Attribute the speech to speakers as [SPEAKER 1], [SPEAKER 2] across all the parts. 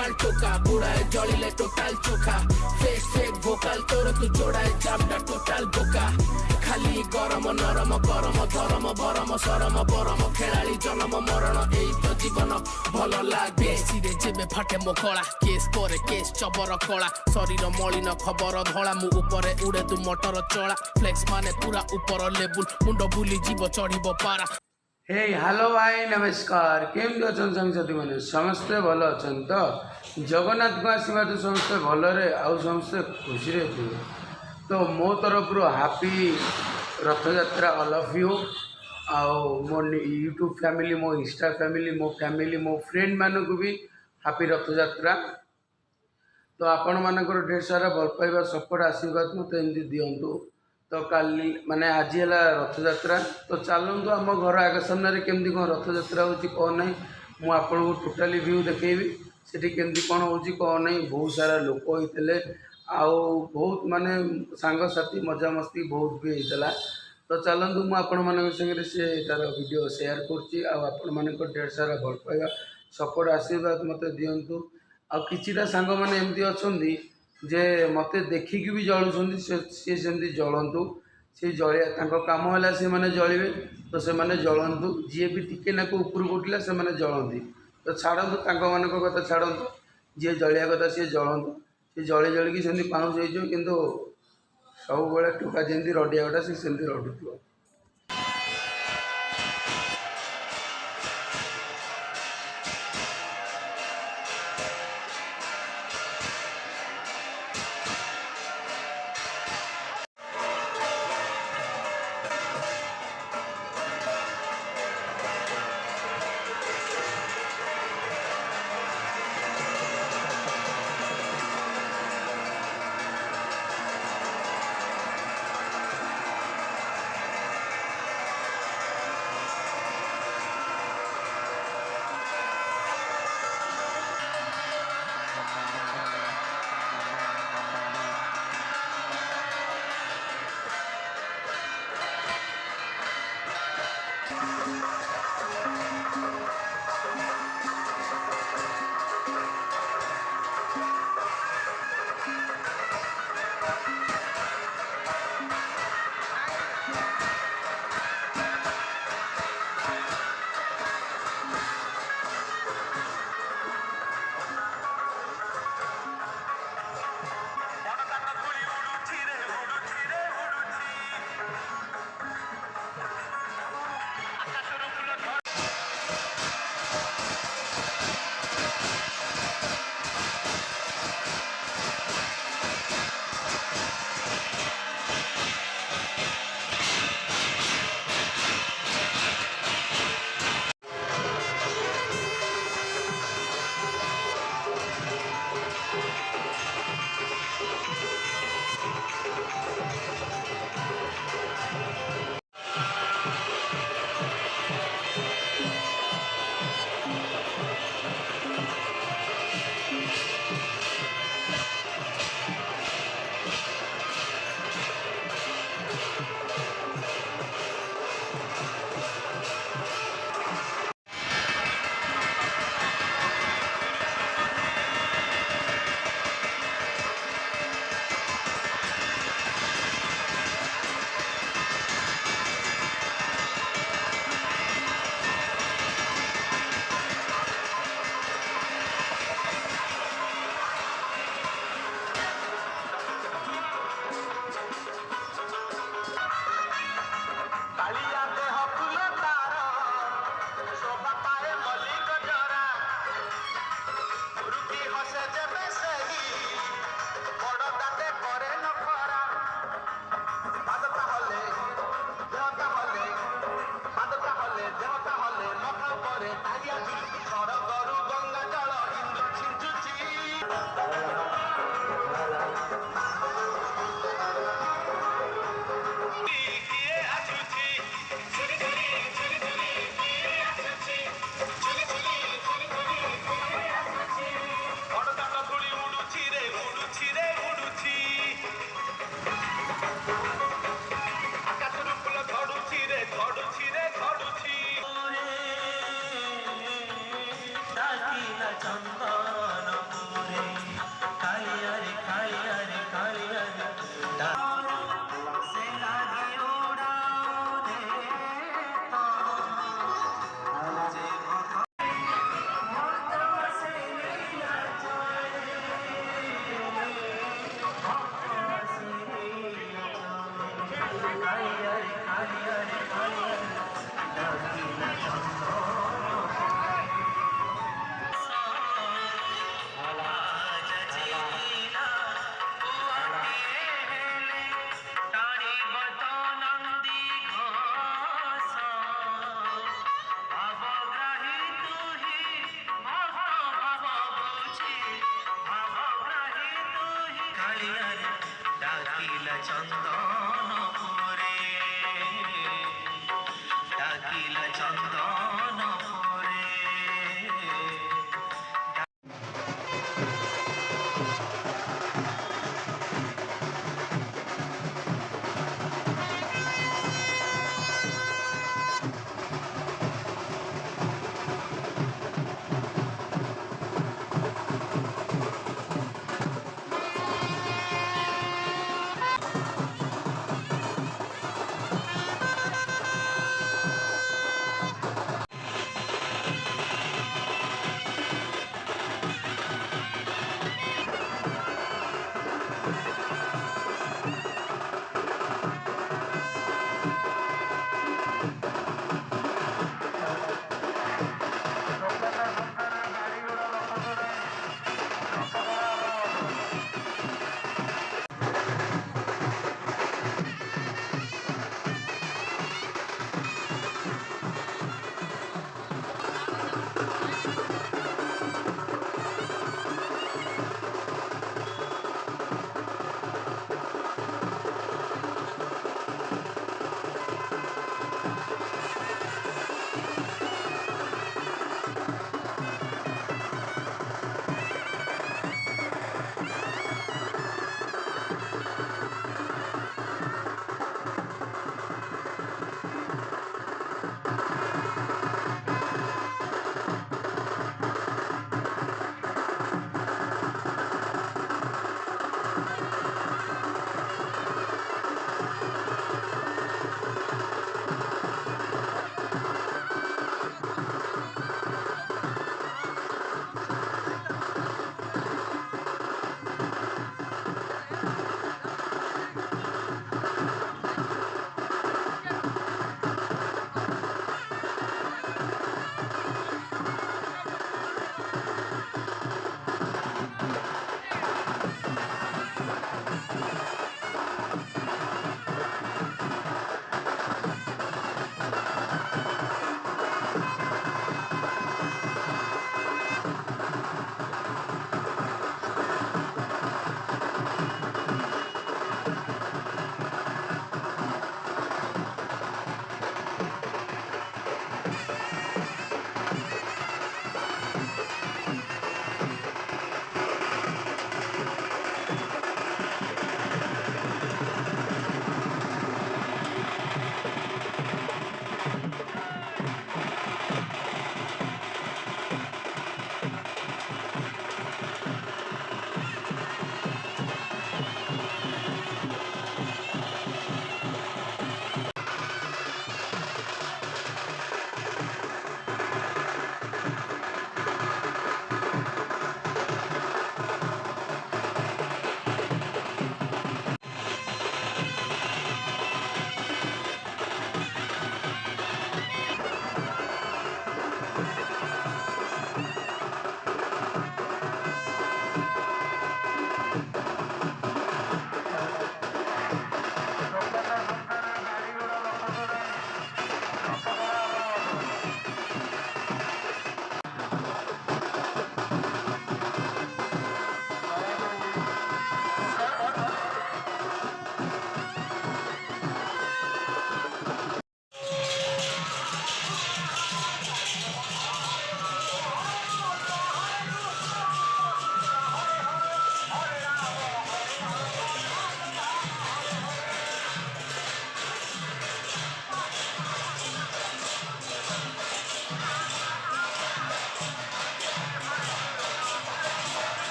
[SPEAKER 1] total टोका बुड़ाए जलिले total चोखा fake fake Bhokaal तोर तू जोड़ाए चापटा टोटाल बोका खाली गरम नरम गरम धरम बरम सरम बरम खेलाड़ी जन्म मरण एई तो जीवन भल लागे सिरे जेबे फाटे मो कला केस परे केस चबर कला शरीर मलिन खबर धला मु ऊपरे उड़े तू मोटर चला फ्लेक्स माने पूरा ऊपर लेवल मुंड बुली जीव चढ़िब पारा
[SPEAKER 2] हे हेलो भाई नमस्कार केमती अच्छा सांगसाथी मैंने समस्ते भल अच्छा तो जगन्नाथ को आशीर्वाद समस्ते भलरे आउ समस्ते खुशी थे तो मो तरफ हापी रथ यात्रा ऑल ऑफ यू आओ मो यूट्यूब फैमिली मो इंस्टा फैमिली मो फ्रेंड मानक भी हापी रथ यात्रा तो आपण मानकर ढेर सारा भल पाइबा सपोर्ट आशीर्वाद मत एमती दिंतु तो काली माने आज है रथ यात्रा तो चलतु आम घर आगे सामने केमती कौन रथ यात्रा हो कौन ना मुझे आपन को टोटाली व्यू देखेबी सेठी केमती कौन हो कौन ना बहुत सारा लोक होते आउ बहुत माने सांगसाथी मजा मस्ती बहुत भी होता तो चलतु मुझे आपण मान संगे से तार वीडियो शेयर कर ढेर सारा भल पाइबा सपोर्ट आशीर्वाद मत दिंतु आ किछिटा सांग मैंने एमती अच्छा जे मत देखिकी भी जलुं सी सेमती जलतु से जलिया काम है से मैंने जलिए तो से मैंने जलतु जी भी टिके ना ऊपर उठला से मैंने जलती तो छाड़ू मान कथा छाड़ू जी जलिया कथा सी जलतु सी जली जलिकी सेमती पाउच हो किंतु सब बड़े टोका जमी रडिया गटा सी सेमती रडुथ
[SPEAKER 3] চন্দন ভরে ডাকিল চন্দন ভরে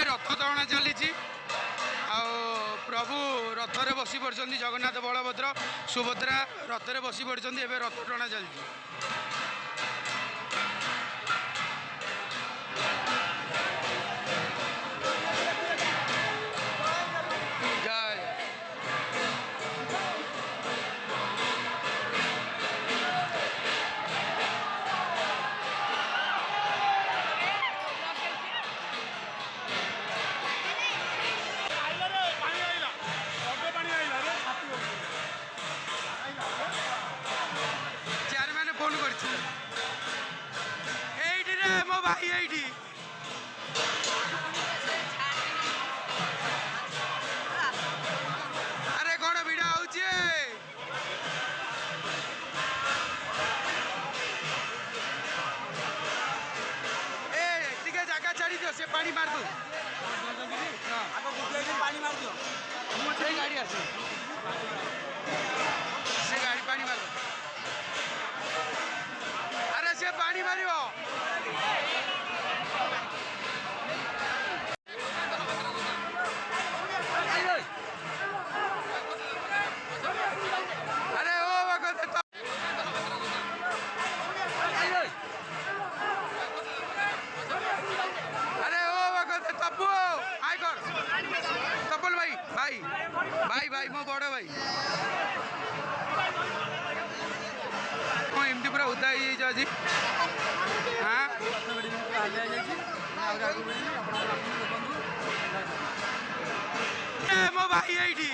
[SPEAKER 2] रथ टणा चली प्रभु रथरे बसी पड़ते जगन्नाथ बलभद्र सुभद्रा रथरे बसी पड़ते एवं रथ टणा चली चेयरमैन फोन कर मो भाई ये अरे कौन भिड़ा हो जगह छाड़ी दियो से पानी मार दो
[SPEAKER 4] पानी मार दियो
[SPEAKER 2] गाड़ी आसे से गाड़ी पानी मार अरे से पानी मारियो अरे ओ वक्त अरे ओ वक्त तब्बू आय कर तब्बल भाई भाई भाई भाई मो बड़ भाई एमती पूरा उदा हो जी हाँ मो भाई ये